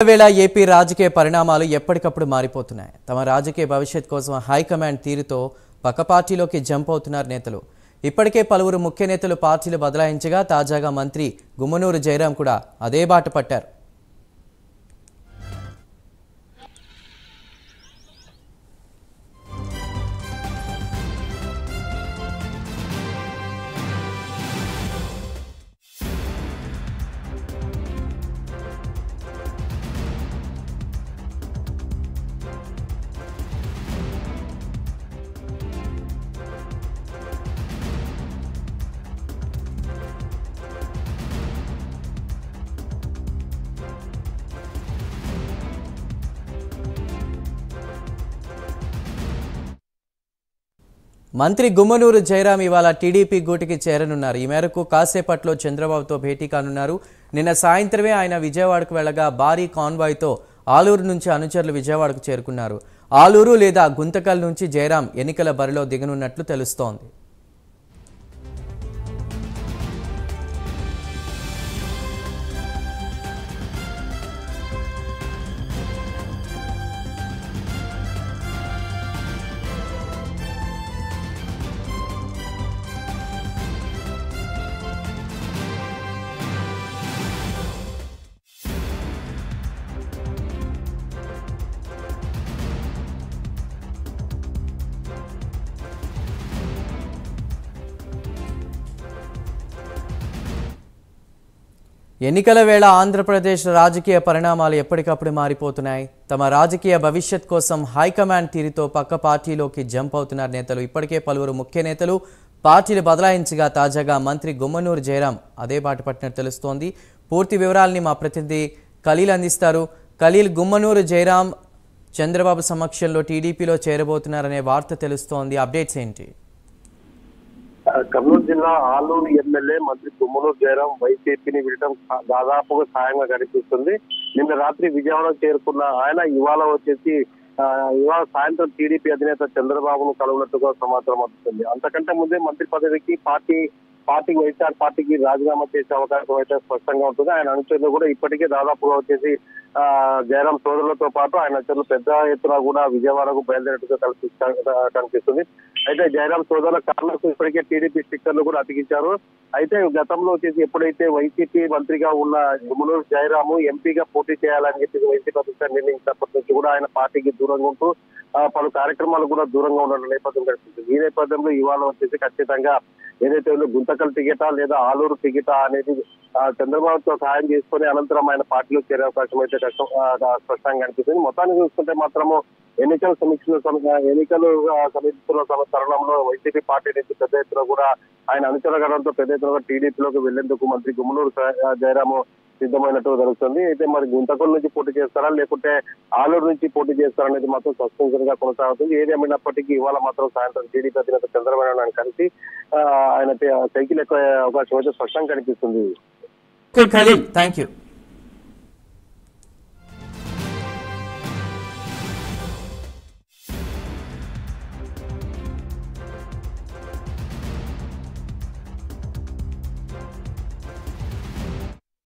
వేళ ఏపీ రాజకీయ పరిణామాలు ఎప్పటికప్పుడు మారిపోతున్నాయి. తమ రాజకీయ భవిష్యత్ కోసం హైకమాండ్ తీరుతో పక్క పార్టీలోకి జంప్ అవుతున్నారు నేతలు. ఇప్పటికే పలువురు ముఖ్య నేతలు పార్టీలు బదలాయించగా తాజాగా మంత్రి గుమ్మనూరు జయరాం కూడా అదే బాట పట్టారు. మంత్రి గుమ్మనూరు జయరాం ఇవాళ టీడీపీ గూటికి చేరనున్నారు. ఈ మేరకు కాసేపట్లో చంద్రబాబుతో భేటీ కానున్నారు. నిన్న సాయంత్రమే ఆయన విజయవాడకు వెళ్లగా భారీ కాన్వాయ్తో ఆలూరు నుంచి అనుచరులు విజయవాడకు చేరుకున్నారు. ఆలూరు లేదా గుంతకల్ నుంచి జయరాం ఎన్నికల బరిలో దిగనున్నట్లు తెలుస్తోంది. ఎన్నికల వేళ ఆంధ్రప్రదేశ్ రాజకీయ పరిణామాలు ఎప్పటికప్పుడు మారిపోతున్నాయి. తమ రాజకీయ భవిష్యత్ కోసం హైకమాండ్ తీరుతో పక్క పార్టీలోకి జంప్ అవుతున్నారు నేతలు. ఇప్పటికే పలువురు ముఖ్య నేతలు పార్టీలు బదలాయించగా తాజాగా మంత్రి గుమ్మనూరు జయరాం అదే బాట పట్టినట్టు తెలుస్తోంది. పూర్తి వివరాలని మా ప్రతినిధి ఖలీల్ అందిస్తారు. ఖలీల్, గుమ్మనూరు జయరాం చంద్రబాబు సమక్షంలో టీడీపీలో చేరబోతున్నారనే వార్త తెలుస్తోంది. అప్డేట్స్ ఏంటి? కర్నూలు జిల్లా ఆలూరు ఎమ్మెల్యే మంత్రి గుమ్మనూరు జయరాం వైసీపీని విడటం దాదాపుగా సాయంగా కనిపిస్తుంది. నిన్న రాత్రి విజయవాడ చేరుకున్న ఆయన ఇవాళ సాయంత్రం టీడీపీ అధినేత చంద్రబాబును కలవనట్టుగా సమాచారం అందుతుంది. అంతకంటే ముందే మంత్రి పదవికి వైఎస్ఆర్ పార్టీకి రాజీనామా చేసే అవకాశం అయితే స్పష్టంగా ఉంటుంది. ఆయన అనుచరులు కూడా ఇప్పటికే దాదాపుగా జయరాం సోదరులతో పాటు ఆయన అనుచరులు పెద్ద ఎత్తున కూడా విజయవాడకు బయలుదేరినట్టుగా కనిపిస్తుంది. అయితే జయరాం సోదరుల కార్లకు ఇప్పటికే టీడీపీ స్టిక్కర్లు కూడా అతికించారు. అయితే గతంలో ఎప్పుడైతే వైసీపీ మంత్రిగా ఉన్న గుమ్మనూరు జయరాము ఎంపీగా పోటీ చేయాలని చెప్పి వైసీపీ అధికారులు నిర్ణయించినప్పటి నుంచి కూడా ఆయన పార్టీకి దూరంగా ఉంటూ పలు కార్యక్రమాలు కూడా దూరంగా ఉన్న నేపథ్యం కనిపిస్తుంది. ఈ నేపథ్యంలో ఇవాళ ఖచ్చితంగా ఏదైతే గుంతకల్ టికెటా లేదా ఆలూరు టికెటా అనేది చంద్రబాబుతో సహాయం చేసుకుని అనంతరం ఆయన పార్టీలో చేరే అవకాశం అయితే స్పష్టంగా కనిపిస్తుంది. మొత్తానికి చూసుకుంటే మాత్రము ఎన్నికలు సమీక్షిస్తున్న తరుణంలో వైసీపీ పార్టీ నుంచి పెద్ద ఎత్తున కూడా ఆయన అనుచరగడంతో పెద్ద ఎత్తున టీడీపీలోకి వెళ్లేందుకు మంత్రి గుమ్మనూరు జయరాము సిద్ధమైనట్టు తెలుస్తుంది. అయితే మరి గుంతకల్ నుంచి పోటీ చేస్తారా లేకుంటే ఆలూరు నుంచి పోటీ చేస్తారా అనేది మాత్రం సస్పెన్స్ గా కొనసాగుతుంది. ఏదేమైనప్పటికీ ఇవాళ మాత్రం సాయంత్రం టీడీపీ అధినేత చంద్రబాబు నాయుడు కలిసి ఆయన సైకిల్ ఎక్కువ అవకాశం అయితే స్పష్టంగా కనిపిస్తుంది. Thank you.